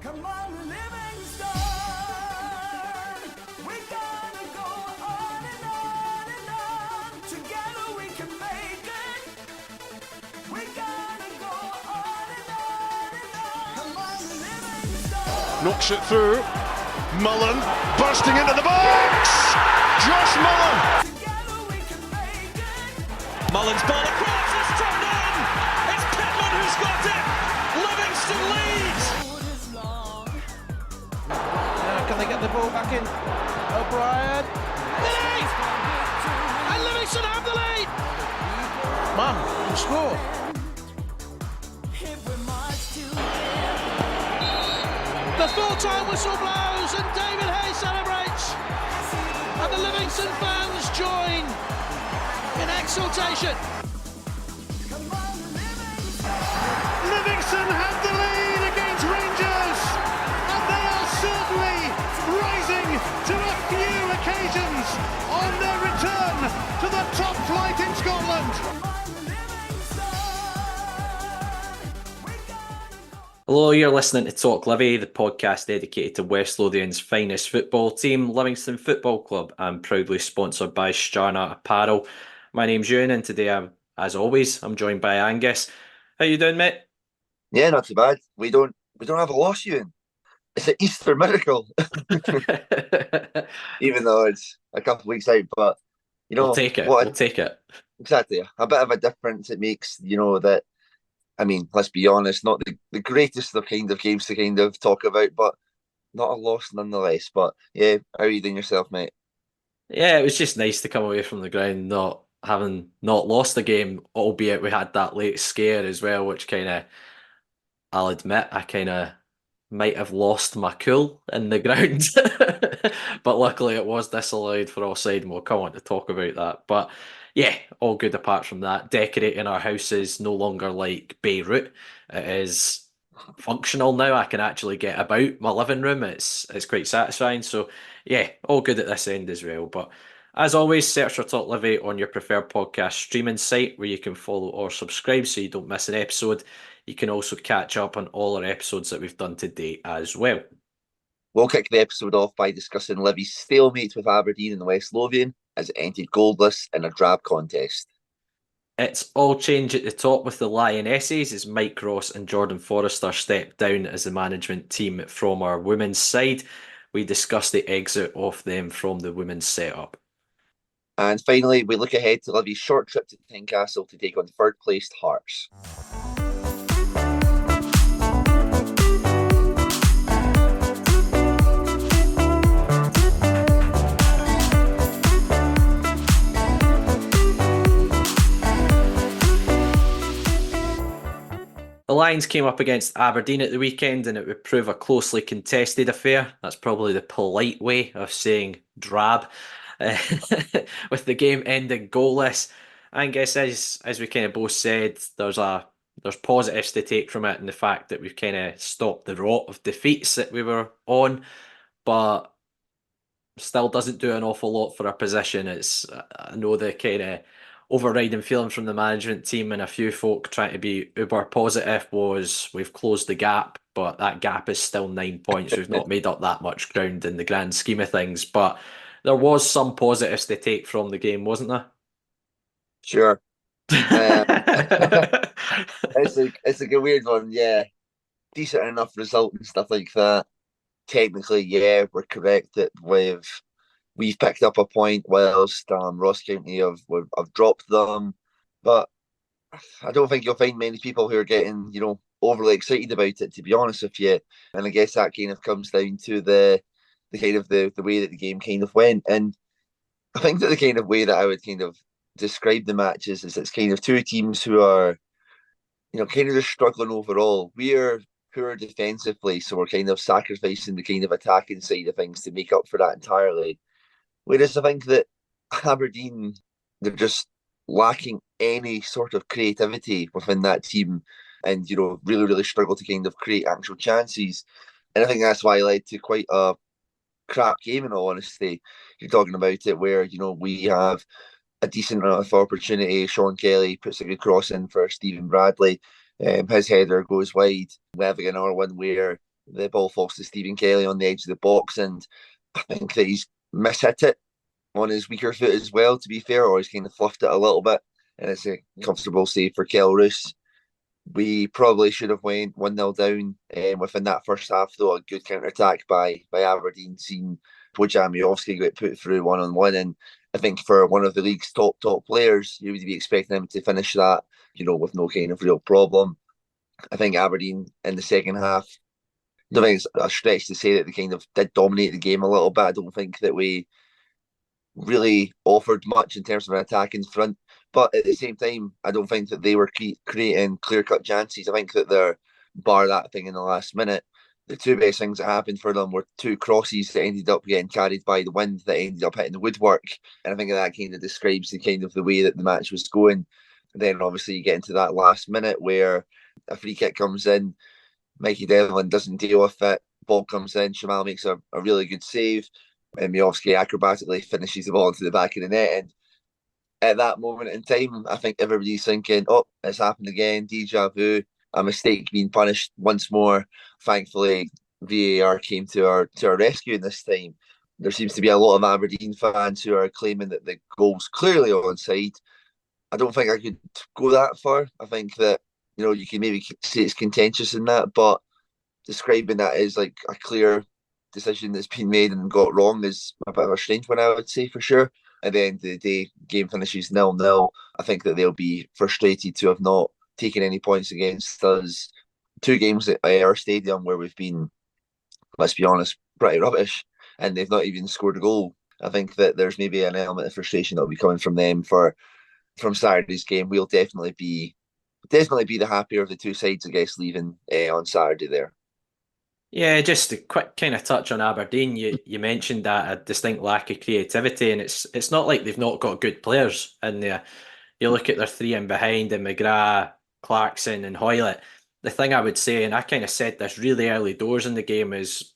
Come on, Livingston. We gotta go on and on and on. Together we can make it. We gotta go on and on and on. Come on, Livingston. Knocks it through. Mullen bursting into the box. Josh Mullen. Together we can make it. Mullen's ball across, it's turned in! It's Pittman who's got it! Livingston leads! Road is long. Can they get the ball back in? O'Brien. Lead! And Livingston have the lead! Man, can score. If we march together. The full-time whistle blows and David Hayes celebrates! And the Livingston fans join in exultation. Come on, Livingston. Livingston have the lead against Rangers, and they are certainly rising to a few occasions on their return to the top flight in Scotland. Come on, Livingston. We gotta go. Hello, you're listening to Talk Livi, the podcast dedicated to West Lothian's finest football team, Livingston Football Club, and proudly sponsored by Starnart Apparel. My name's Euan, and today, as always, I'm joined by Angus. How you doing, mate? Yeah, not too bad. We don't have a loss, Euan. It's an Easter miracle, even though it's a couple of weeks out. But you know, We'll take it. what We'll take it. exactly a bit of a difference it makes. You know that. I mean, let's be honest, not the greatest of kind of games to kind of talk about, but not a loss nonetheless. But yeah, how are you doing yourself, mate? Yeah, it was just nice to come away from the ground not having not lost the game, albeit we had that late scare as well, which kind of, I'll admit, I kind of might have lost my cool in the ground. But luckily it was disallowed for offside, and we'll come on to talk about that. But yeah, all good apart from that. Decorating our house is no longer like Beirut. It is functional now. I can actually get about my living room. It's quite satisfying. So yeah, all good at this end as well. But as always, search for Talk Livi on your preferred podcast streaming site where you can follow or subscribe so you don't miss an episode. You can also catch up on all our episodes that we've done today as well. We'll kick the episode off by discussing Livy's stalemate with Aberdeen in the West Lothian as it ended goalless in a drab contest. It's all change at the top with the Lionesses as Mike Ross and Jordan Forrester stepped down as the management team from our women's side. We discussed the exit of them from the women's setup. And finally, we look ahead to Livy's short trip to Tynecastle to take on third-placed Hearts. The Lions came up against Aberdeen at the weekend and it would prove a closely contested affair. That's probably the polite way of saying drab. With the game ending goalless. I guess as we kind of both said, there's positives to take from it, and the fact that we've kind of stopped the rot of defeats that we were on, but still doesn't do an awful lot for our position. I know the kind of overriding feeling from the management team and a few folk trying to be uber positive was we've closed the gap, but that gap is still 9 points. We've not made up that much ground in the grand scheme of things, but there was some positives to take from the game, wasn't there? Sure. It's like a weird one, yeah. Decent enough result and stuff like that. Technically, yeah, we're correct that we've picked up a point whilst Ross County have dropped them. But I don't think you'll find many people who are getting, overly excited about it, to be honest with you. And I guess that kind of comes down to the kind of the way that the game kind of went. And I think that the kind of way that I would kind of describe the matches is it's kind of two teams who are, kind of just struggling overall. We are poor defensively, so we're kind of sacrificing the kind of attacking side of things to make up for that entirely. Whereas I think that Aberdeen, they're just lacking any sort of creativity within that team and, really, really struggle to kind of create actual chances. And I think that's why it led to quite a crap game, in all honesty. You're talking about it where, we have a decent enough opportunity. Sean Kelly puts a good cross in for Stephen Bradley. His header goes wide. We have another one where The ball falls to Stephen Kelly on the edge of the box, and I think that he's mishit it on his weaker foot as well, to be fair, or he's kind of fluffed it a little bit, and it's a comfortable save for Kelrus. We probably should have went 1-0 down within that first half, though. A good counter attack by Aberdeen, seeing Wojciechowski get put through 1-on-1, and I think for one of the league's top players, you would be expecting him to finish that, with no kind of real problem. I think Aberdeen in the second half, I don't think it's a stretch to say that they kind of did dominate the game a little bit. I don't think that we really offered much in terms of an attack in front. But at the same time, I don't think that they were creating clear-cut chances. I think that they're, bar that thing in the last minute, the two best things that happened for them were two crosses that ended up getting carried by the wind that ended up hitting the woodwork. And I think that kind of describes the kind of the way that the match was going. And then obviously you get into that last minute where a free kick comes in, Mikey Devlin doesn't deal with it, ball comes in, Shamal makes a really good save, and Miovski acrobatically finishes the ball into the back of the net. And at that moment in time, I think everybody's thinking, oh, it's happened again, deja vu, a mistake being punished once more. Thankfully, VAR came to our rescue this time. There seems to be a lot of Aberdeen fans who are claiming that the goal's clearly onside. I don't think I could go that far. I think that, you can maybe say it's contentious in that, but describing that as like a clear decision that's been made and got wrong is a bit of a strange one, I would say, for sure. At the end of the day, game finishes 0-0. I think that they'll be frustrated to have not taken any points against us. Two games at our stadium where we've been, let's be honest, pretty rubbish, and they've not even scored a goal. I think that there's maybe an element of frustration that will be coming from them from Saturday's game. We'll definitely be the happier of the two sides, I guess, leaving on Saturday there. Yeah, just a quick kind of touch on Aberdeen. You mentioned that a distinct lack of creativity, and it's not like they've not got good players in there. You look at their three in behind, and McGrath, Clarkson, and Hoylett. The thing I would say, and I kind of said this really early doors in the game, is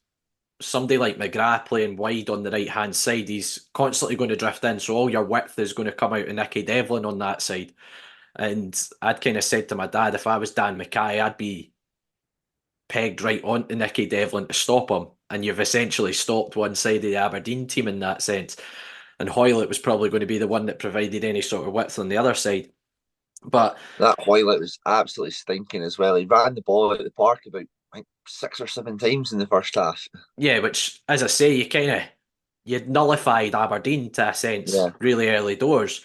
somebody like McGrath playing wide on the right hand side, he's constantly going to drift in, so all your width is going to come out of Nicky Devlin on that side. And I'd kind of said to my dad, if I was Dan Mackay, I'd be pegged right onto Nicky Devlin to stop him. And you've essentially stopped one side of the Aberdeen team in that sense. And Hoylett was probably going to be the one that provided any sort of width on the other side. But that Hoylett was absolutely stinking as well. He ran the ball out of the park about, I think, 6 or 7 times in the first half. Yeah, which, as I say, you nullified Aberdeen to a sense really early doors.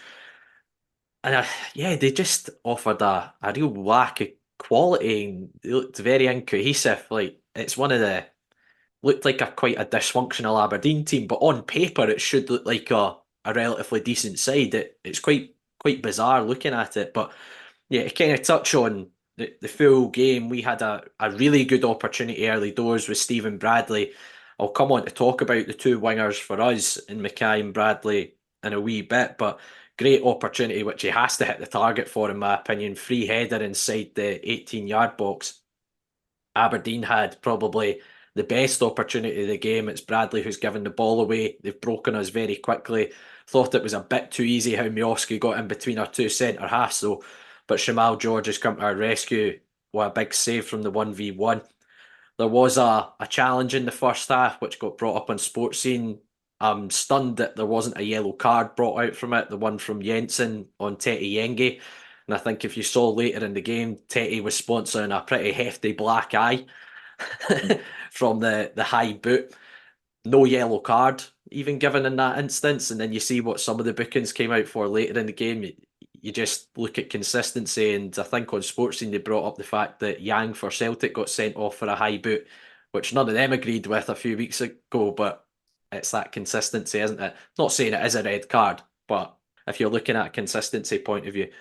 And they just offered a real lack of quality, and they looked very incohesive. Like, it's looked like quite a dysfunctional Aberdeen team, but on paper it should look like a relatively decent side. It's quite bizarre looking at it. But yeah, to kind of touch on the full game, we had a really good opportunity early doors with Stephen Bradley. I'll come on to talk about the two wingers for us in Mackay and Bradley in a wee bit, but great opportunity which he has to hit the target for, in my opinion. Free header inside the 18-yard box. Aberdeen had probably the best opportunity of the game. It's Bradley who's given the ball away. They've broken us very quickly. Thought it was a bit too easy how Miovski got in between our two centre halves though. But Shamal George has come to our rescue. What a big save from the 1v1. There was a challenge in the first half which got brought up on Sports Scene. I'm stunned that there wasn't a yellow card brought out from it, the one from Jensen on Tete Yenge. And I think if you saw later in the game, Tete was sponsoring a pretty hefty black eye from the high boot. No yellow card even given in that instance. And then you see what some of the bookings came out for later in the game. You just look at consistency, and I think on Sports Scene they brought up the fact that Yang for Celtic got sent off for a high boot, which none of them agreed with a few weeks ago, but it's that consistency, isn't it? Not saying it is a red card, but if you're looking at a consistency point of view.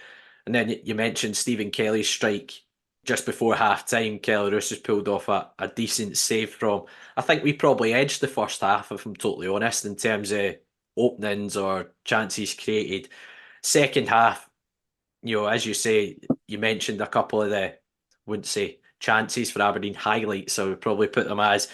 And then you mentioned Stephen Kelly's strike just before half-time. Kelly Roos has pulled off a decent save from. I think we probably edged the first half, if I'm totally honest, in terms of openings or chances created. Second half, as you say, you mentioned a couple of the, wouldn't say chances for Aberdeen, highlights. I would probably put them as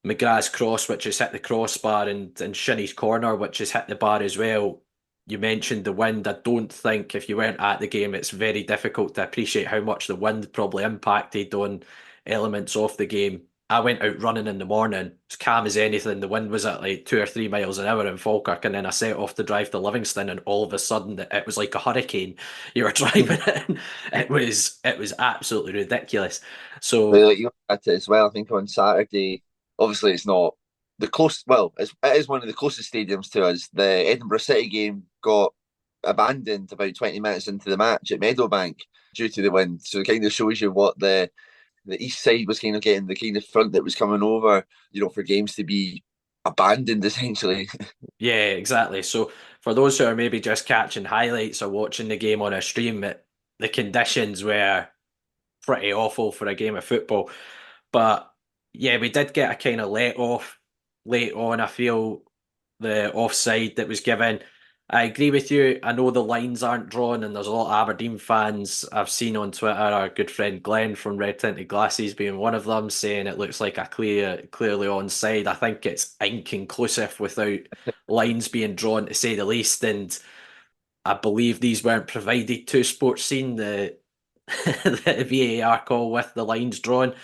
McGrath's cross, which has hit the crossbar, and Shinnie's corner, which has hit the bar as well. You mentioned the wind. I don't think, if you weren't at the game, it's very difficult to appreciate how much the wind probably impacted on elements of the game. I went out running in the morning, as calm as anything. The wind was at like 2 or 3 miles an hour in Falkirk, and then I set off to drive to Livingston, and all of a sudden it was like a hurricane. You were driving in. It was absolutely ridiculous. Well, So like you at it as well. I think on Saturday, obviously it's not the close. Well, it is one of the closest stadiums to us. The Edinburgh City game got abandoned about 20 minutes into the match at Meadowbank due to the wind. So it kind of shows you what the east side was kind of getting, the kind of front that was coming over, for games to be abandoned essentially. yeah, exactly. So for those who are maybe just catching highlights or watching the game on a stream, the conditions were pretty awful for a game of football. But yeah, we did get a kind of let off late on. I feel the offside that was given. I agree with you. I know the lines aren't drawn, and there's a lot of Aberdeen fans I've seen on Twitter. Our good friend Glenn from Red Tinted Glasses being one of them, saying it looks like a clearly onside. I think it's inconclusive without lines being drawn, to say the least. And I believe these weren't provided to Sports Scene, the VAR call with the lines drawn.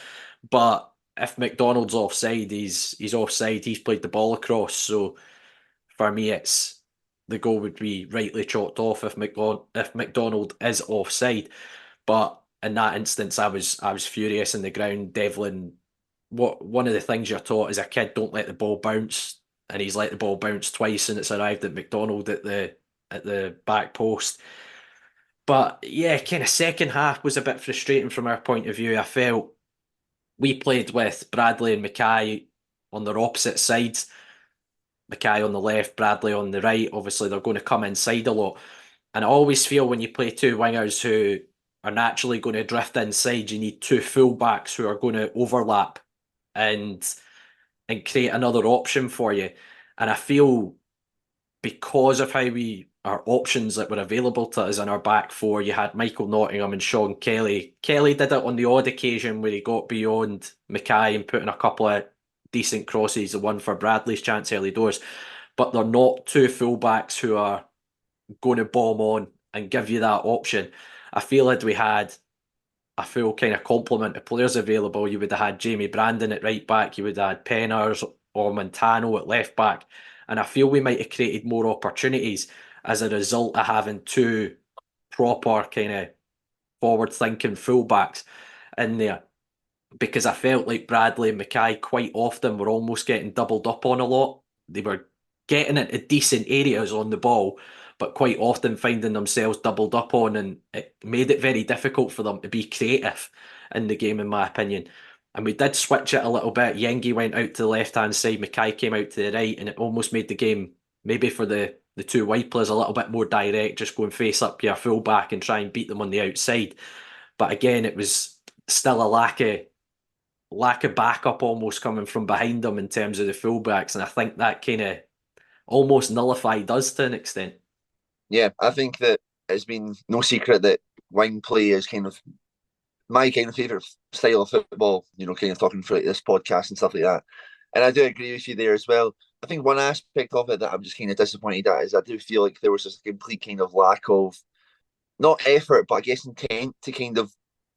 But if McDonald's offside, he's offside. He's played the ball across. So for me, it's the goal would be rightly chalked off if McDonald is offside. But in that instance, I was furious in the ground. Devlin, one of the things you're taught as a kid, don't let the ball bounce, and he's let the ball bounce twice, and it's arrived at McDonald at the back post. But yeah, kind of second half was a bit frustrating from our point of view. I felt we played with Bradley and Mackay on their opposite sides. Mackay on the left, Bradley on the right. Obviously, they're going to come inside a lot. And I always feel when you play two wingers who are naturally going to drift inside, you need two fullbacks who are going to overlap and and create another option for you. And I feel because of how our options that were available to us in our back four, you had Michael Nottingham and Sean Kelly. Kelly did it on the odd occasion where he got beyond Mackay and put in a couple of decent crosses, the one for Bradley's chance early doors. But they're not two fullbacks who are going to bomb on and give you that option. I feel like we had a full kind of complement of players available. You would have had Jamie Brandon at right back, you would have had Penners or Montano at left back. And I feel we might have created more opportunities as a result of having two proper kind of forward thinking fullbacks in there. Because I felt like Bradley and Mackay quite often were almost getting doubled up on a lot. They were getting into decent areas on the ball, but quite often finding themselves doubled up on, and it made it very difficult for them to be creative in the game, in my opinion. And we did switch it a little bit. Yengi went out to the left hand side, Mackay came out to the right, and it almost made the game, maybe for the two wide players, a little bit more direct, just go and face up your full back and try and beat them on the outside. But again, it was still a lack of backup almost coming from behind them in terms of the fullbacks, and I think that kind of almost nullified us to an extent. Yeah, I think that it's been no secret that wing play is kind of my kind of favourite style of football, kind of talking through like this podcast and stuff like that. And I do agree with you there as well. I think one aspect of it that I'm just kind of disappointed at is I do feel like there was this complete kind of lack of, not effort, but I guess intent to kind of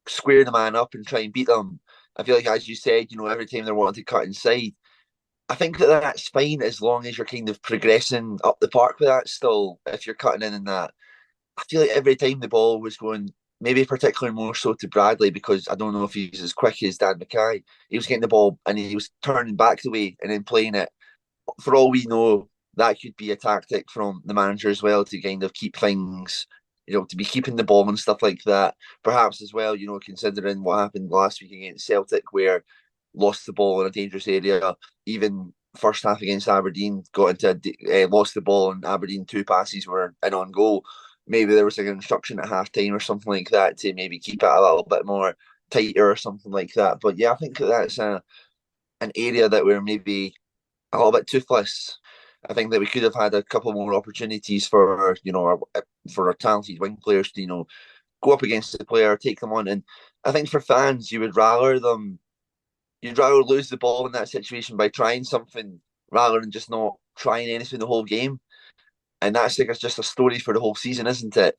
square the man up and try and beat them. I feel like, as you said, every time they're wanting to cut inside, I think that that's fine as long as you're kind of progressing up the park with that still. If you're cutting in and that, I feel like every time the ball was going, maybe particularly more so to Bradley, because I don't know if he's as quick as Dan Mackay. He was getting the ball and he was turning back the way and then playing it. For all we know, that could be a tactic from the manager as well to kind of keep things, to be keeping the ball and stuff like that. Perhaps as well, considering what happened last week against Celtic, where lost the ball in a dangerous area. Even first half against Aberdeen, got into lost the ball, and Aberdeen two passes were in on goal. Maybe there was like an instruction at half time or something like that to maybe keep it a little bit more tighter or something like that. But yeah, I think that's an area that we're maybe a little bit toothless. I think that we could have had a couple more opportunities for our talented wing players to go up against the player, take them on, and I think for fans you would rather them. You'd rather lose the ball in that situation by trying something rather than just not trying anything the whole game. And that's like it's just a story for the whole season, isn't it?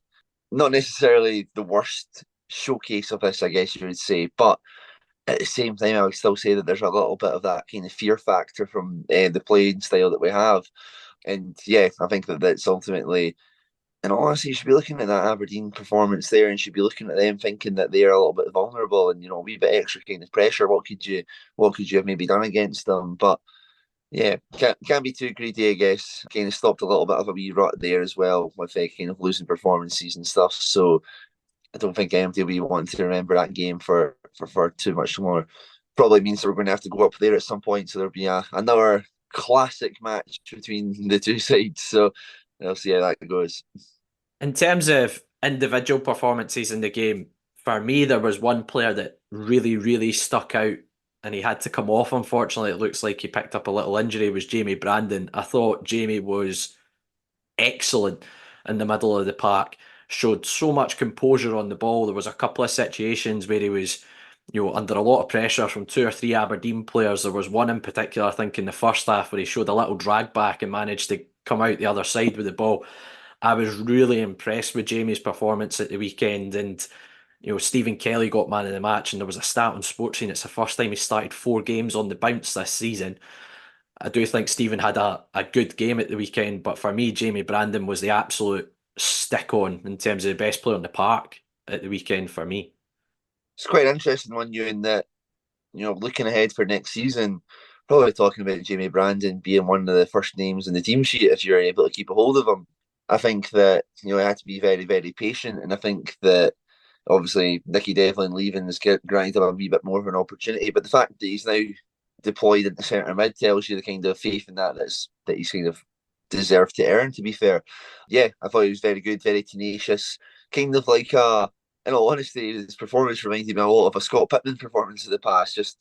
Not necessarily the worst showcase of this, I guess you would say, but at the same time, I would still say that there's a little bit of that kind of fear factor from the playing style that we have. And yeah, I think that that's ultimately, and honestly, you should be looking at that Aberdeen performance there, and should be looking at them thinking that they're a little bit vulnerable, and a wee bit extra kind of pressure. What could you have maybe done against them? But yeah, can't be too greedy, I guess. Kind of stopped a little bit of a wee rut there as well with kind of losing performances and stuff. So I don't think anybody will be wanting to remember that game for too much more. Probably means that we're going to have to go up there at some point. So there'll be another classic match between the two sides. So we'll see how that goes. In terms of individual performances in the game, for me, there was one player that really, really stuck out, and he had to come off. Unfortunately, it looks like he picked up a little injury. Was Jamie Brandon. I thought Jamie was excellent in the middle of the park. Showed so much composure on the ball. There was a couple of situations where he was, under a lot of pressure from 2 or 3 Aberdeen players. There was one in particular, I think, in the first half where he showed a little drag back and managed to come out the other side with the ball. I was really impressed with Jamie's performance at the weekend, and Stephen Kelly got man of the match, and there was a stat on Sportscene. It's the first time he started 4 games on the bounce this season. I do think Stephen had a good game at the weekend, but for me, Jamie Brandon was the absolute stick on in terms of the best player in the park at the weekend for me. It's quite an interesting one, you in that, looking ahead for next season, probably talking about Jamie Brandon being one of the first names in the team sheet if you're able to keep a hold of him. I think that, he had to be very, very patient. And I think that obviously Nicky Devlin leaving has granted him a wee bit more of an opportunity. But the fact that he's now deployed into centre mid tells you the kind of faith in that he's kind of deserved to earn, to be fair. Yeah, I thought he was very good, very tenacious. Kind of like in all honesty, his performance reminded me a lot of a Scott Pittman performance of the past. Just,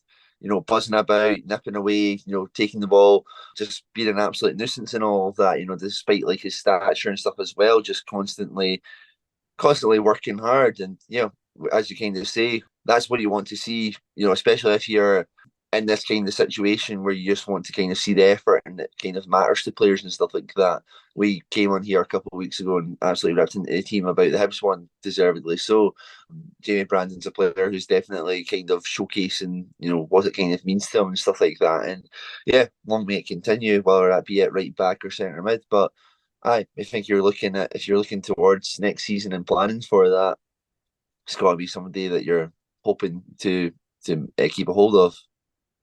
buzzing about, nipping away, taking the ball, just being an absolute nuisance and all of that, despite like his stature and stuff as well, just constantly working hard. And, as you kind of say, that's what you want to see, especially if you're in this kind of situation where you just want to kind of see the effort and it kind of matters to players and stuff like that. We came on here a couple of weeks ago and absolutely ripped into the team about the Hibs one, deservedly so. Jamie Brandon's a player who's definitely kind of showcasing, what it kind of means to him and stuff like that. And yeah, long may it continue, whether that be at right back or centre mid. But I think if you're looking towards next season and planning for that, it's got to be somebody that you're hoping to keep a hold of.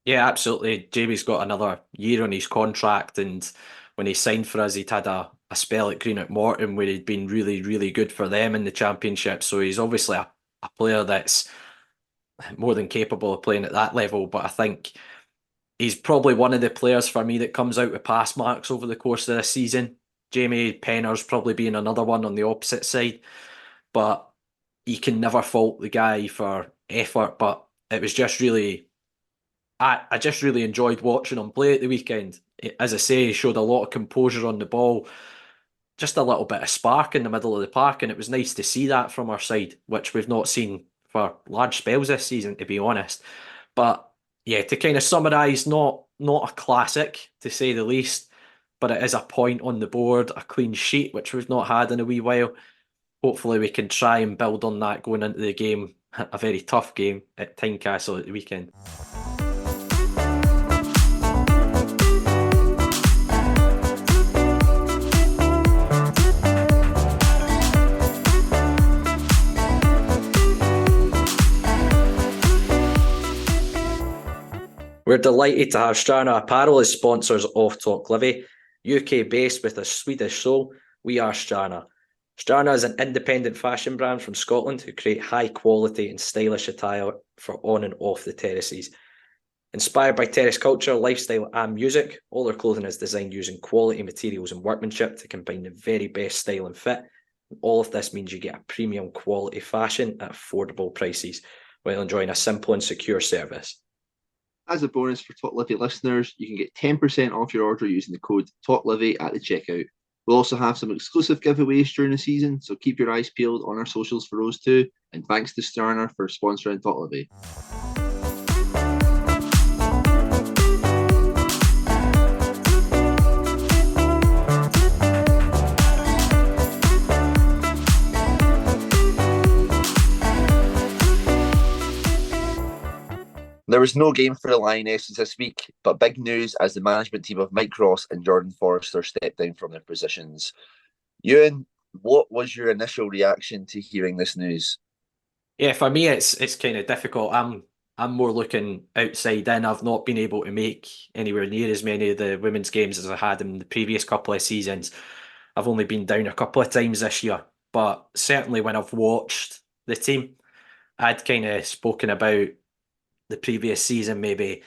Yeah, absolutely. Jamie's got another year on his contract, and when he signed for us, he'd had a spell at Greenock Morton where he'd been really, really good for them in the Championship. So he's obviously a player that's more than capable of playing at that level. But I think he's probably one of the players for me that comes out with pass marks over the course of the season. Jamie Penner's probably being another one on the opposite side. But you can never fault the guy for effort. But it was just really... I just really enjoyed watching him play at the weekend. As I say, he showed a lot of composure on the ball, just a little bit of spark in the middle of the park, and it was nice to see that from our side, which we've not seen for large spells this season, to be honest. But yeah, to kind of summarise, not a classic, to say the least, but it is a point on the board, a clean sheet, which we've not had in a wee while. Hopefully we can try and build on that going into the game, a very tough game at Tynecastle at the weekend. We're delighted to have Strana Apparel as sponsors of Talk Livi. UK based with a Swedish soul, we are Strana. Strana is an independent fashion brand from Scotland who create high quality and stylish attire for on and off the terraces. Inspired by terrace culture, lifestyle and music, all their clothing is designed using quality materials and workmanship to combine the very best style and fit. All of this means you get a premium quality fashion at affordable prices while enjoying a simple and secure service. As a bonus for Talk Livi listeners, you can get 10% off your order using the code TalkLivi at the checkout. We'll also have some exclusive giveaways during the season, so keep your eyes peeled on our socials for those too. And thanks to Sterner for sponsoring Talk Livi. was no game for the Lionesses this week, but big news as the management team of Mike Ross and Jordan Forrester stepped down from their positions. Euan, what was your initial reaction to hearing this news? Yeah, for me, it's kind of difficult. I'm more looking outside in. I've not been able to make anywhere near as many of the women's games as I had in the previous couple of seasons. I've only been down a couple of times this year, but certainly when I've watched the team, I'd kind of spoken about the previous season. Maybe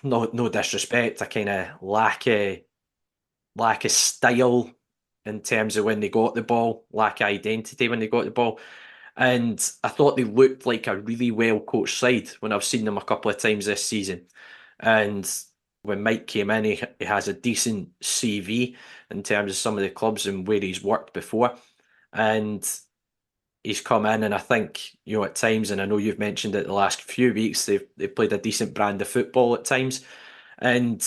no disrespect, I kind of lack of style in terms of when they got the ball, lack of identity when they got the ball. And I thought they looked like a really well coached side when I've seen them a couple of times this season. And when Mike came in, he has a decent CV in terms of some of the clubs and where he's worked before. And he's come in, and I think, at times, and I know you've mentioned it the last few weeks, they've played a decent brand of football at times. And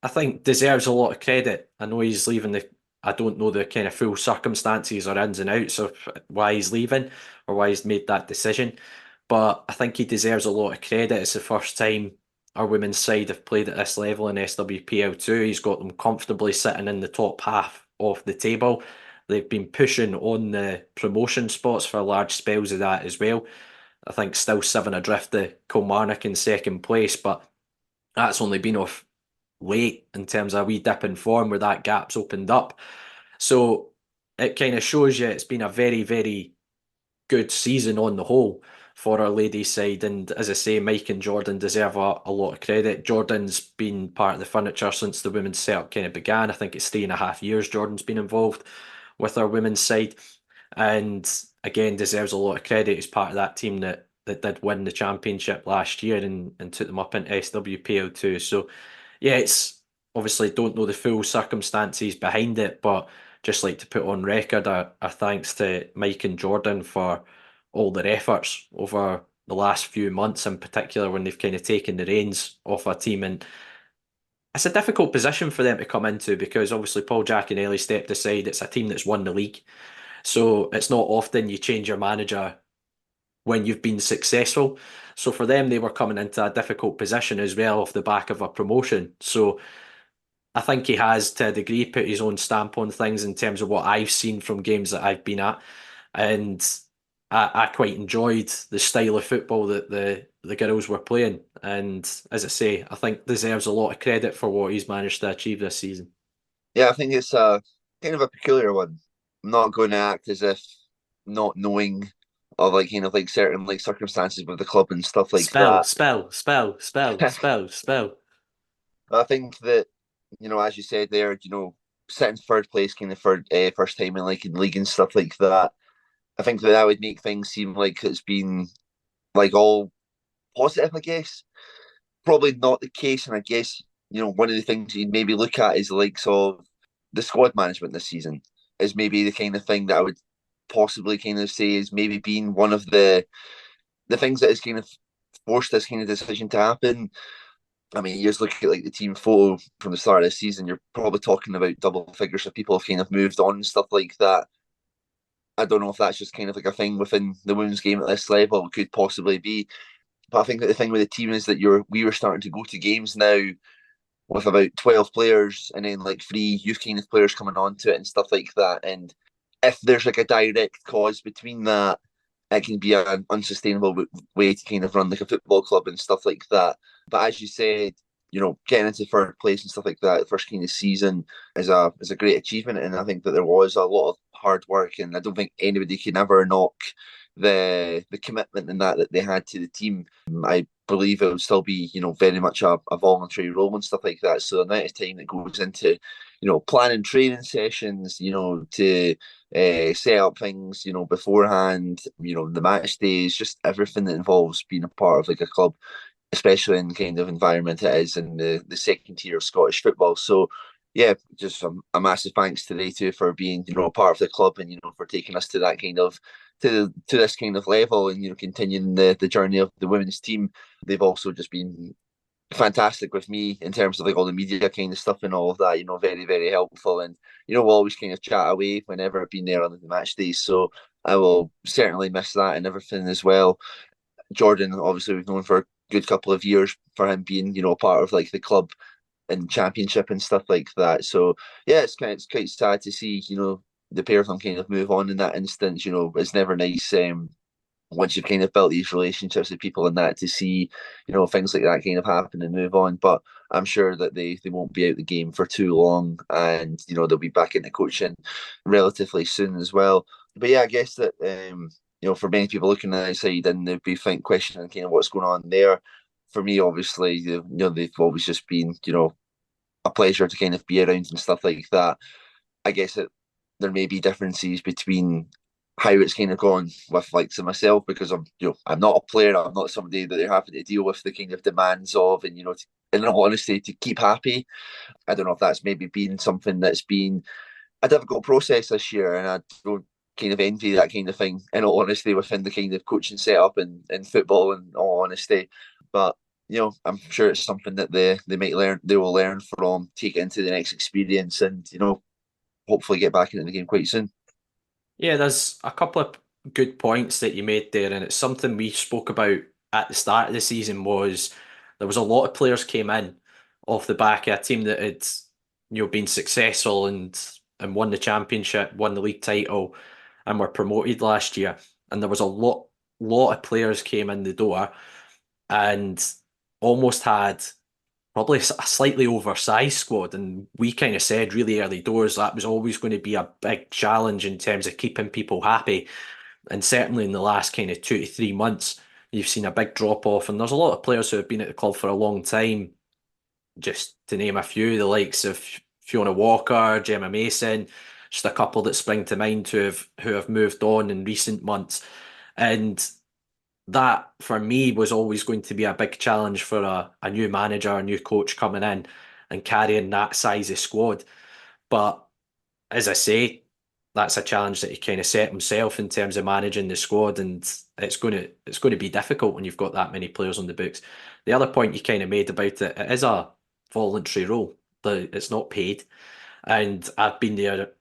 I think deserves a lot of credit. I know he's leaving I don't know the kind of full circumstances or ins and outs of why he's leaving or why he's made that decision, but I think he deserves a lot of credit. It's the first time our women's side have played at this level in SWPL2. He's got them comfortably sitting in the top half of the table. They've been pushing on the promotion spots for large spells of that as well. I think still 7 adrift of Kilmarnock in second place, but that's only been off late in terms of a wee dip in form where that gap's opened up. So it kind of shows you it's been a very, very good season on the whole for our ladies' side. And as I say, Mike and Jordan deserve a lot of credit. Jordan's been part of the furniture since the women's setup kind of began. I think it's 3.5 years Jordan's been involved with our women's side. And again, deserves a lot of credit. He's part of that team that did win the championship last year and took them up into SWPL2. So yeah, it's obviously don't know the full circumstances behind it, but just like to put on record our thanks to Mike and Jordan for all their efforts over the last few months, in particular when they've kind of taken the reins off our team. And it's a difficult position for them to come into because obviously Paul Giaconelli stepped aside. It's a team that's won the league. So it's not often you change your manager when you've been successful. So for them, they were coming into a difficult position as well off the back of a promotion. So I think he has, to a degree, put his own stamp on things in terms of what I've seen from games that I've been at. And I quite enjoyed the style of football that the girls were playing. And as I say, I think deserves a lot of credit for what he's managed to achieve this season. Yeah, I think it's kind of a peculiar one. I'm not going to act as if not knowing of certain circumstances with the club and stuff like that. Spell. I think that, as you said there, sitting third place kind of for first time in in league and stuff like that. I think that would make things seem like it's been all positive, I guess. Probably not the case, and I guess, one of the things you'd maybe look at is the likes of the squad management this season is maybe the kind of thing that I would possibly kind of say is maybe being one of the things that has kind of forced this kind of decision to happen. I mean, you just look at the team photo from the start of the season, you're probably talking about double figures of people have kind of moved on and stuff like that. I don't know if that's just kind of a thing within the women's game at this level. It could possibly be. But I think that the thing with the team is that we were starting to go to games now with about 12 players and then 3 youth kind of players coming onto it and stuff like that. And if there's a direct cause between that, it can be an unsustainable way to kind of run a football club and stuff like that. But as you said, getting into third place and stuff like that, the first kind of season is a great achievement. And I think that there was a lot of hard work, and I don't think anybody can ever knock the commitment and that they had to the team. I believe it would still be, very much a voluntary role and stuff like that. So the amount of time that goes into, planning training sessions, to set up things, beforehand, the match days, just everything that involves being a part of a club, especially in the kind of environment it is in the second tier of Scottish football. So yeah, just a massive thanks to they two for being, a part of the club and, for taking us to that kind of to this kind of level and, continuing the journey of the women's team. They've also just been fantastic with me in terms of all the media kind of stuff and all of that, very, very helpful. And, we'll always kind of chat away whenever I've been there on the match days. So I will certainly miss that and everything as well. Jordan, obviously, we've known for good couple of years for him being, part of like the club and championship and stuff like that. So yeah, it's quite sad to see, the pair of them kind of move on in that instance. It's never nice once you've kind of built these relationships with people and that to see, things like that kind of happen and move on. But I'm sure that they won't be out the game for too long, and they'll be back into coaching relatively soon as well. But yeah, I guess that for many people looking at the outside and they'd be questioning kind of what's going on there. For me, obviously, they've always just been a pleasure to kind of be around and stuff like that. I guess that there may be differences between how it's kind of gone with like to myself, because I'm not a player, I'm not somebody that they're having to deal with the kind of demands of, and in all honesty, to keep happy. I don't know if that's maybe been something that's been a difficult process this year, and I don't kind of envy that kind of thing, in all honesty, within the kind of coaching setup in football, in all honesty. But I'm sure it's something that they will learn from, take it into the next experience, and hopefully get back into the game quite soon. Yeah, there's a couple of good points that you made there, and it's something we spoke about at the start of the season. Was there was a lot of players came in off the back of a team that had been successful and won the championship, won the league title, and were promoted last year. And there was a lot of players came in the door and almost had probably a slightly oversized squad. And we kind of said really early doors that was always going to be a big challenge in terms of keeping people happy. And certainly in the last kind of 2 to 3 months, you've seen a big drop off. And there's a lot of players who have been at the club for a long time, just to name a few, the likes of Fiona Walker, Gemma Mason, just a couple that spring to mind who have moved on in recent months. And that for me was always going to be a big challenge for a new manager, a new coach coming in and carrying that size of squad. But as I say, that's a challenge that he kind of set himself in terms of managing the squad, and it's going to be difficult when you've got that many players on the books. The other point you kind of made about it is a voluntary role. It's not paid, and I've been there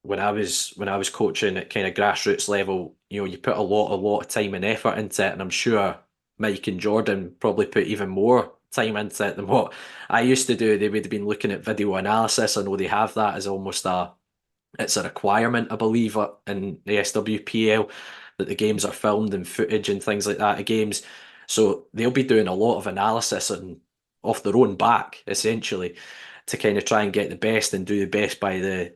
when I was coaching at kind of grassroots level. You put a lot of time and effort into it, and I'm sure Mike and Jordan probably put even more time into it than what I used to do. They would have been looking at video analysis. I know they have that as almost it's a requirement, I believe, in the SWPL, that the games are filmed and footage and things like that of games. So they'll be doing a lot of analysis and off their own back, essentially, to kind of try and get the best and do the best by the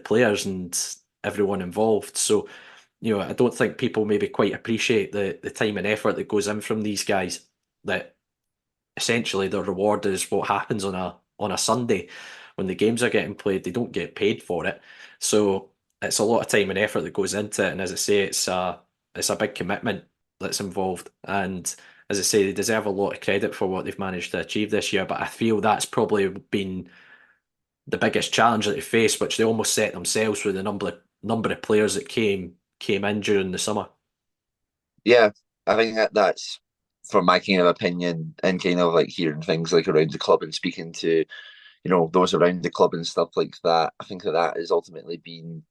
players and everyone involved. So, I don't think people maybe quite appreciate the time and effort that goes in from these guys. That essentially the reward is what happens on a Sunday when the games are getting played. They don't get paid for it, so it's a lot of time and effort that goes into it. And as I say, it's a big commitment that's involved. And as I say, they deserve a lot of credit for what they've managed to achieve this year. But I feel that's probably been the biggest challenge that they face, which they almost set themselves with the number of players that came in during the summer. Yeah, I think that's from my kind of opinion, and kind of like hearing things like around the club and speaking to those around the club and stuff like that. I think that has ultimately been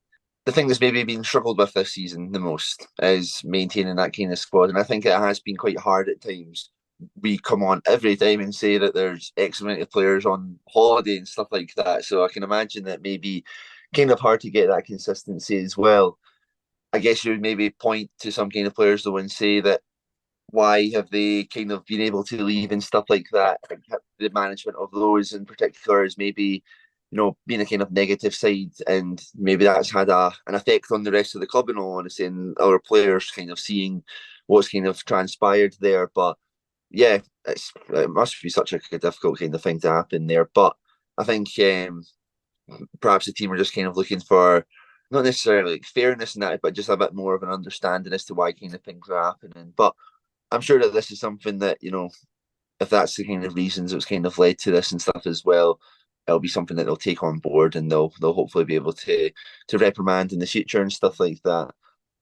the thing that's maybe been struggled with this season the most, is maintaining that kind of squad. And I think it has been quite hard at times. We come on every time and say that there's X amount of players on holiday and stuff like that. So I can imagine that maybe kind of hard to get that consistency as well. I guess you would maybe point to some kind of players though and say that why have they kind of been able to leave and stuff like that? I think the management of those in particular is maybe, being a kind of negative side, and maybe that's had an effect on the rest of the club, in all honesty, and other players kind of seeing what's kind of transpired there. But yeah, it must be such a difficult kind of thing to happen there. But I think perhaps the team are just kind of looking for not necessarily like fairness in that, but just a bit more of an understanding as to why kind of things are happening. But I'm sure that this is something that, if that's the kind of reasons it's kind of led to this and stuff as well, it'll be something that they'll take on board, and they'll hopefully be able to reprimand in the future and stuff like that.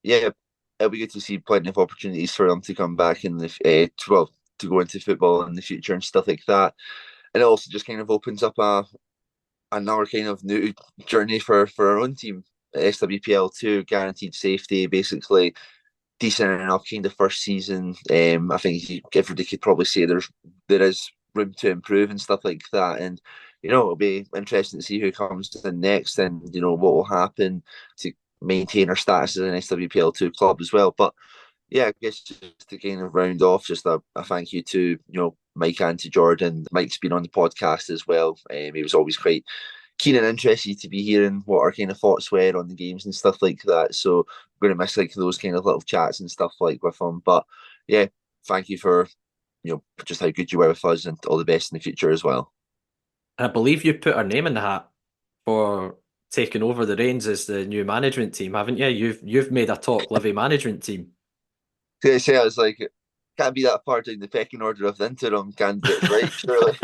Yeah, it'll be good to see plenty of opportunities for them to come back in to go into football in the future and stuff like that. And it also just kind of opens up another kind of new journey for our own team, SWPL 2, guaranteed safety, basically. decent enough kind of first season. I think everybody could probably say there is room to improve and stuff like that. And it'll be interesting to see who comes in next, and what will happen to maintain our status as an SWPL2 club as well. But yeah, I guess just to kind of round off, just a thank you to Mike and to Jordan. Mike's been on the podcast as well. He was always quite keen and interested to be hearing what our kind of thoughts were on the games and stuff like that. So I'm going to miss like those kind of little chats and stuff like with him. But yeah, thank you for just how good you were with us, and all the best in the future as well. I believe you put our name in the hat for taking over the reins as the new management team, haven't you? You've made a Talk Livi management team. I say, I was like, can't be that far down the pecking order of the interim candidates, right? Surely.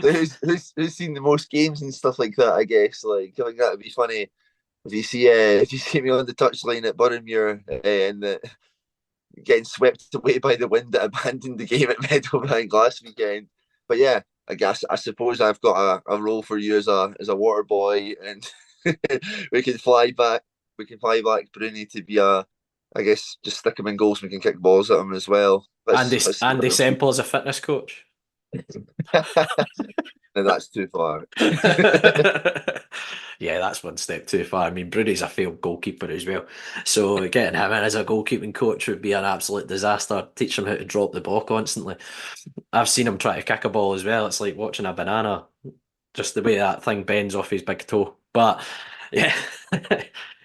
who's seen the most games and stuff like that? I guess like I think that'd be funny if you see me on the touchline at Boroughmuir and getting swept away by the wind that abandoned the game at Meadowbank last weekend. But yeah, I suppose I've got a role for you as a water boy, and we can fly back. We can fly back Bruni to be I guess just stick him in goals. We can kick balls at him as well. Andy Semple as a fitness coach. No, that's too far. Yeah, that's one step too far. I mean, Bruni's a failed goalkeeper as well, so getting him in as a goalkeeping coach would be an absolute disaster. Teach him how to drop the ball constantly. I've seen him try to kick a ball as well. It's like watching a banana, just the way that thing bends off his big toe. But yeah,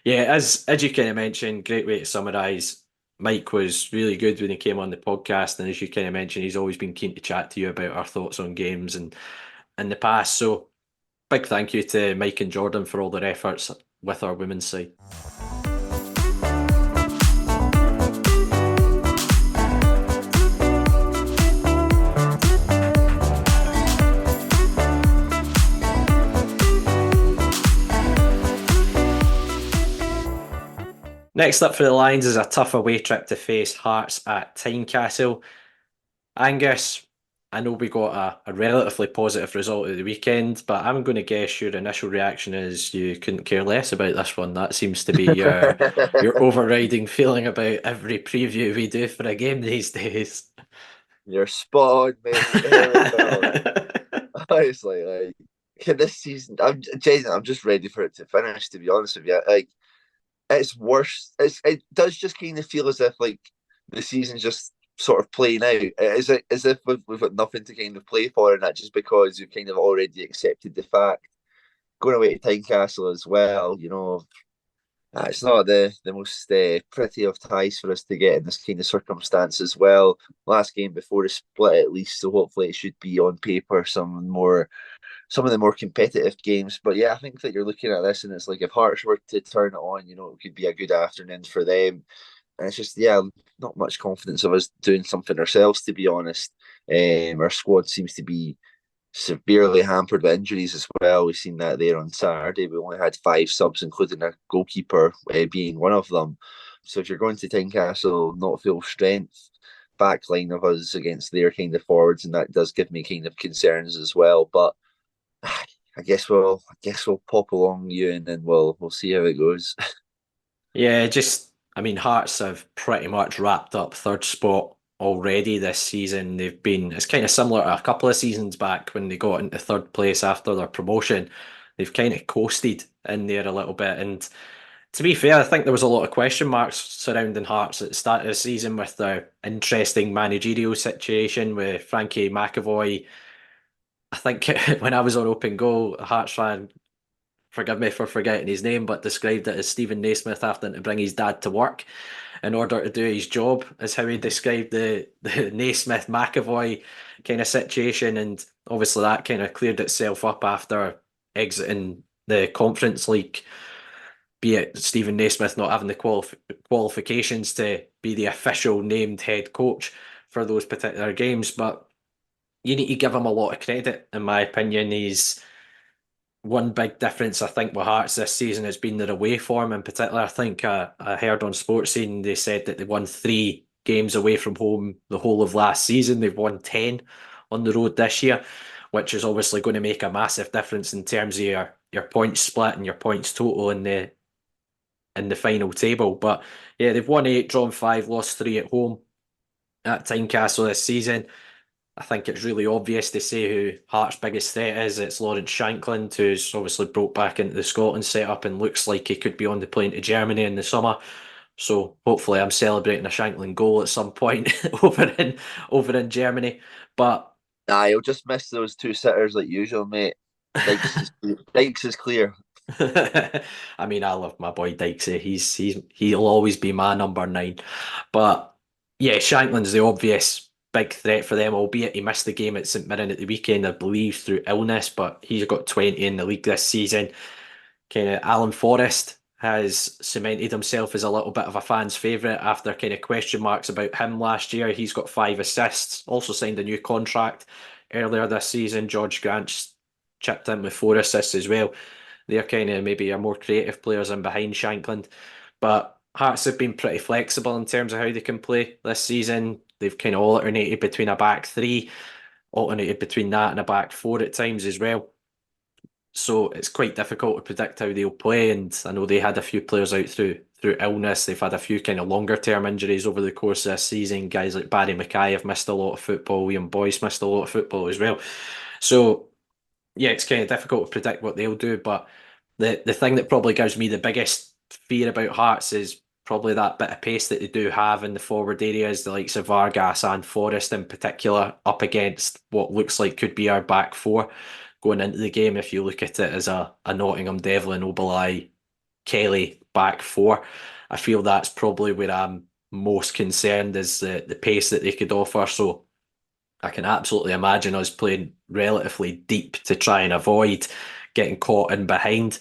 yeah, as you kind of mentioned, great way to summarise. Mike was really good when he came on the podcast, and as you kind of mentioned, he's always been keen to chat to you about our thoughts on games and in the past. So big thank you to Mike and Jordan for all their efforts with our women's side. Next up for the Lions is a tough away trip to face Hearts at Tynecastle. Angus, I know we got a relatively positive result at the weekend, but I'm going to guess your initial reaction is you couldn't care less about this one. That seems to be your overriding feeling about every preview we do for a game these days. You're spot on, mate. Honestly, like this season, I'm just ready for it to finish. To be honest with you, like it's worse. It does just kind of feel as if like the season's just sort of playing out. Is it as if we've got nothing to kind of play for, and that just because we've kind of already accepted the fact. Going away to Tynecastle as well, it's not the most pretty of ties for us to get in this kind of circumstance as well. Last game before the split, at least, so hopefully it should be on paper some of the more competitive games. But yeah, I think that you're looking at this, and it's like if Hearts were to turn it on, it could be a good afternoon for them. And it's just, yeah, not much confidence of us doing something ourselves, to be honest. Our squad seems to be severely hampered with injuries as well. We've seen that there on Saturday. We only had 5 subs, including a goalkeeper being one of them. So if you're going to Tynecastle, not full strength back line of us against their kind of forwards, and that does give me kind of concerns as well. But I guess we'll pop along, Euan, and we'll see how it goes. Yeah, I mean, Hearts have pretty much wrapped up third spot already this season. It's kind of similar to a couple of seasons back when they got into third place after their promotion. They've kind of coasted in there a little bit. And to be fair, I think there was a lot of question marks surrounding Hearts at the start of the season with their interesting managerial situation with Frankie McAvoy. I think when I was on Open Goal, a Hearts fan, forgive me for forgetting his name, but described it as Stephen Naismith having to bring his dad to work in order to do his job, is how he described the Naismith McAvoy kind of situation. And obviously that kind of cleared itself up after exiting the Conference League, be it Stephen Naismith not having the qualifications to be the official named head coach for those particular games. But you need to give him a lot of credit, in my opinion. He's one big difference, I think, with Hearts this season has been their away form in particular. I think I heard on Sports Scene they said that they won 3 games away from home the whole of last season. They've won 10 on the road this year, which is obviously going to make a massive difference in terms of your points split and your points total in in the final table. But yeah, they've won 8, drawn 5, lost 3 at home at Tynecastle this season. I think it's really obvious to say who Hearts' biggest threat is. It's Lawrence Shankland, who's obviously broke back into the Scotland setup and looks like he could be on the plane to Germany in the summer. So hopefully I'm celebrating a Shankland goal at some point over in Germany. But Nah, you'll just miss those two sitters like usual, mate. Dykes is clear. I mean, I love my boy Dykesy. He'll always be my number 9. But yeah, Shankland's the obvious big threat for them, albeit he missed the game at St Mirren at the weekend, I believe, through illness, but he's got 20 in the league this season. Kind of Alan Forrest has cemented himself as a little bit of a fan's favourite after kind of question marks about him last year. He's got 5 assists, also signed a new contract earlier this season. George Grant's chipped in with 4 assists as well. They're kind of maybe a more creative players in behind Shankland. But Hearts have been pretty flexible in terms of how they can play this season. They've kind of alternated between a back 3, alternated between that and a back 4 at times as well. So it's quite difficult to predict how they'll play. And I know they had a few players out through illness. They've had a few kind of longer term injuries over the course of this season. Guys like Barry Mackay have missed a lot of football. William Boyce missed a lot of football as well. So yeah, it's kind of difficult to predict what they'll do. But the thing that probably gives me the biggest fear about Hearts is probably that bit of pace that they do have in the forward areas, the likes of Vargas and Forrest in particular, up against what looks like could be our back 4 going into the game. If you look at it as a Nottingham, Devlin, Obalai, Kelly back 4, I feel that's probably where I'm most concerned, is the pace that they could offer. So I can absolutely imagine us playing relatively deep to try and avoid getting caught in behind.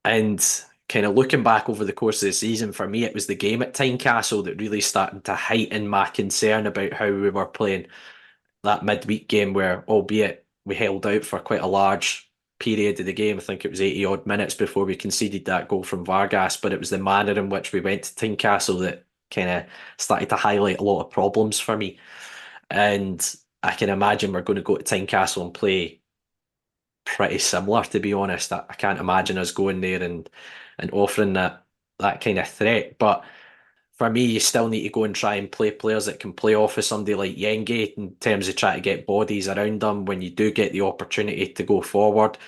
And kind of looking back over the course of the season, for me, it was the game at Tynecastle that really started to heighten my concern about how we were playing. That midweek game where, albeit we held out for quite a large period of the game, I think it was 80 odd minutes before we conceded that goal from Vargas, but it was the manner in which we went to Tynecastle that kind of started to highlight a lot of problems for me. And I can imagine we're going to go to Tynecastle and play pretty similar, to be honest. I can't imagine us going there and offering that kind of threat. But for me, you still need to go and try and play players that can play off of somebody like Yenge in terms of trying to get bodies around them when you do get the opportunity to go forward.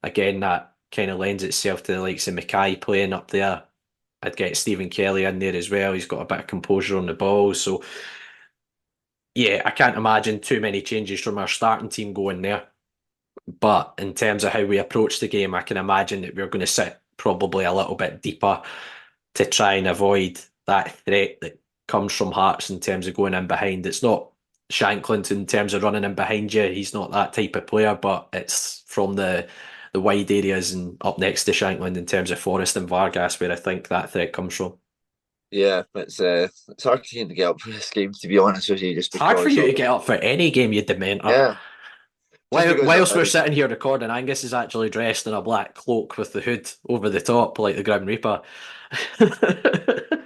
Again, that kind of lends itself to the likes of Mackay playing up there. I'd get Stephen Kelly in there as well. He's got a bit of composure on the ball. So, yeah, I can't imagine too many changes from our starting team going there. But in terms of how we approach the game, I can imagine that we're going to sit probably a little bit deeper to try and avoid that threat that comes from Hearts in terms of going in behind. It's not Shankland in terms of running in behind you. He's not that type of player, but it's from the wide areas and up next to Shankland in terms of Forrest and Vargas where I think that threat comes from. Yeah, it's hard to get up for this game, to be honest with you. Just It's hard for because you to of, get up for any game, you dementer. yeah, just because Whilst of, we're sitting here recording, Angus is actually dressed in a black cloak with the hood over the top, like the Grim Reaper. but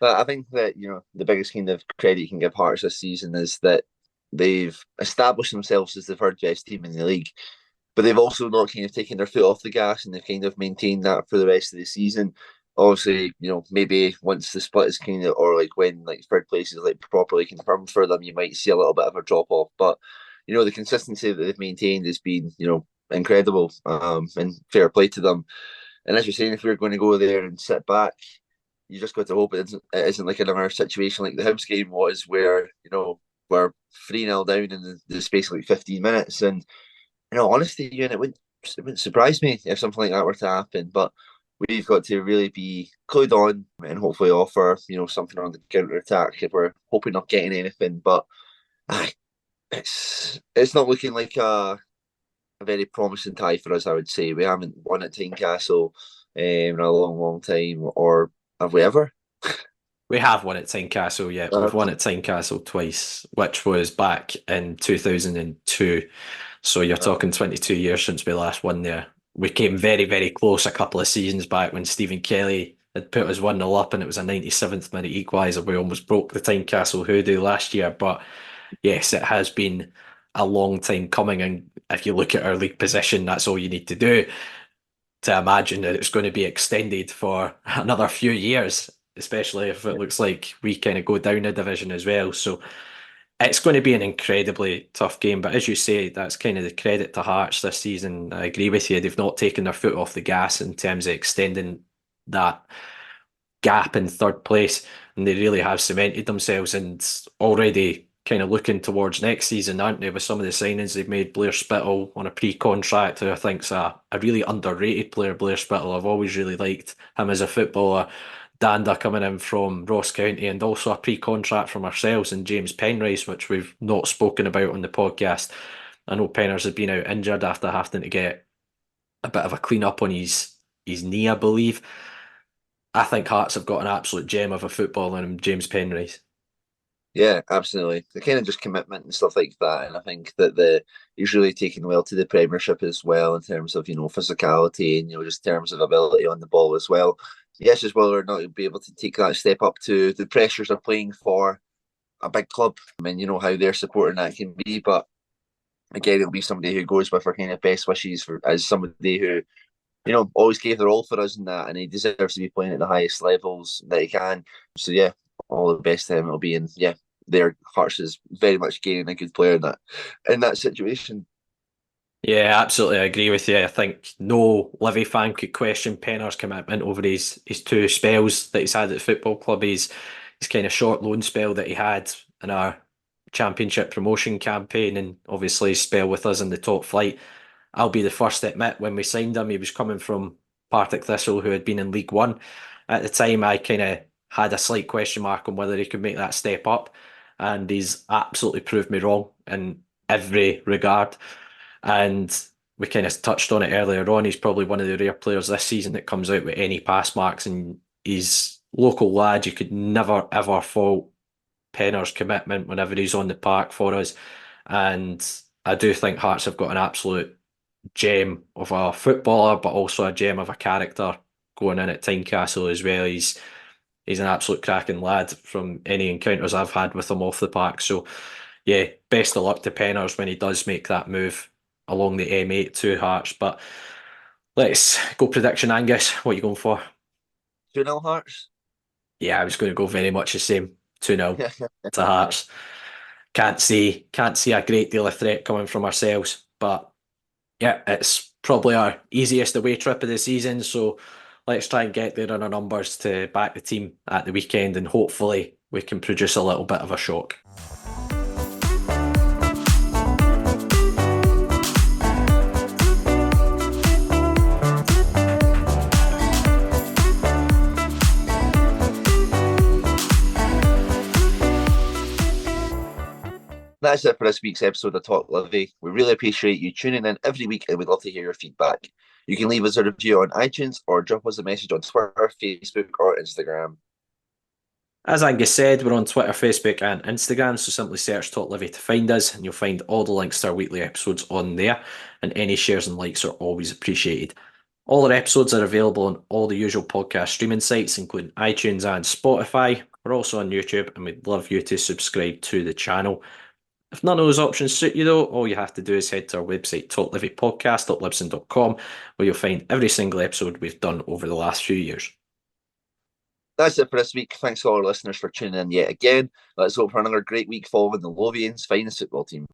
I think that the biggest kind of credit you can give Hearts this season is that they've established themselves as the third best team in the league, but they've also not kind of taken their foot off the gas, and they've kind of maintained that for the rest of the season. Obviously, maybe once the split is kind of, or like when like third place is like properly confirmed for them, you might see a little bit of a drop off. But the consistency that they've maintained has been incredible. And fair play to them. And as you're saying, if we're going to go there and sit back, you just got to hope it isn't like another situation like the Hibs game was, where we're 3-0 down in the space of like 15 minutes. And honestly, it wouldn't surprise me if something like that were to happen. But we've got to really be clued on and hopefully offer something on the counter attack if we're hoping not getting anything. But it's not looking like a very promising tie for us. I would say we haven't won at Tynecastle in a long time, or have we ever? We have won at Tynecastle, yeah. We've won at Tynecastle twice, which was back in 2002. So you're talking 22 years since we last won there. We came very, very close a couple of seasons back when Stephen Kelly had put us 1-0 up and it was a 97th minute equaliser. We almost broke the Tynecastle hoodoo last year. But yes, it has been a long time coming. And if you look at our league position, that's all you need to do to imagine that it's going to be extended for another few years, especially if it looks like we kind of go down a division as well. So it's going to be an incredibly tough game. But as you say, that's kind of the credit to Hearts this season. I agree with you. They've not taken their foot off the gas in terms of extending that gap in third place, and they really have cemented themselves and already kind of looking towards next season, aren't they, with some of the signings they've made. Blair Spittle on a pre-contract, who I think's a really underrated player. Blair Spittle, I've always really liked him as a footballer. Danda coming in from Ross County, and also a pre-contract from ourselves and James Penrice, which we've not spoken about on the podcast. I know Penners has been out injured after having to get a bit of a clean up on his knee, I believe. I think Hearts have got an absolute gem of a footballer in James Penrice. Yeah, absolutely. The kind of just commitment and stuff like that, and I think that he's really taken well to the Premiership as well in terms of physicality and just in terms of ability on the ball as well. Yes, just whether or not he'll be able to take that step up to the pressures of playing for a big club. I mean, you know how their supporting that can be, but again, it'll be somebody who goes with our kind of best wishes as somebody who always gave their all for us in that, and he deserves to be playing at the highest levels that he can. So yeah, all the best to him. It'll be their Hearts is very much gaining a good player in that situation. Yeah, absolutely. I agree with you. I think no Livi fan could question Penner's commitment over his two spells that he's had at the football club. His kind of short loan spell that he had in our championship promotion campaign, and obviously his spell with us in the top flight. I'll be the first to admit, when we signed him, he was coming from Partick Thistle, who had been in League One. At the time, I kind of had a slight question mark on whether he could make that step up, and he's absolutely proved me wrong in every regard. And we kind of touched on it earlier on. He's probably one of the rare players this season that comes out with any pass marks, and he's local lad. You could never ever fault Penner's commitment whenever he's on the park for us. And I do think Hearts have got an absolute gem of a footballer, but also a gem of a character going in at Tynecastle as well. He's an absolute cracking lad from any encounters I've had with him off the park. So yeah, best of luck to Penners when he does make that move along the M8 to Hearts. But let's go prediction, Angus. What are you going for? 2-0 Hearts? Yeah, I was going to go very much the same. 2-0 to Hearts. Can't see a great deal of threat coming from ourselves, but yeah, it's probably our easiest away trip of the season, so let's try and get there in our numbers to back the team at the weekend, and hopefully we can produce a little bit of a shock. That's it for this week's episode of Talk Livi. We really appreciate you tuning in every week, and we'd love to hear your feedback. You can leave us a review on iTunes or drop us a message on Twitter, Facebook, or Instagram. As Angus said, we're on Twitter, Facebook, and Instagram, so simply search Talk Livi to find us, and you'll find all the links to our weekly episodes on there, and any shares and likes are always appreciated. All our episodes are available on all the usual podcast streaming sites, including iTunes and Spotify. We're also on YouTube, and we'd love you to subscribe to the channel. If none of those options suit you though, all you have to do is head to our website, talklivipodcast.libsyn.com, where you'll find every single episode we've done over the last few years. That's it for this week. Thanks to all our listeners for tuning in yet again. Let's hope for another great week following the Lothians' finest football team.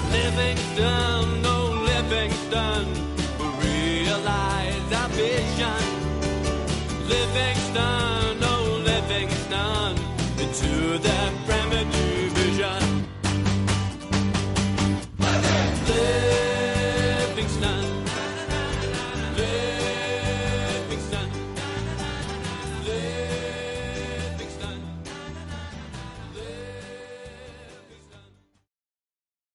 Livingston, oh Livingston. Livingston, oh Livingston, into the Premier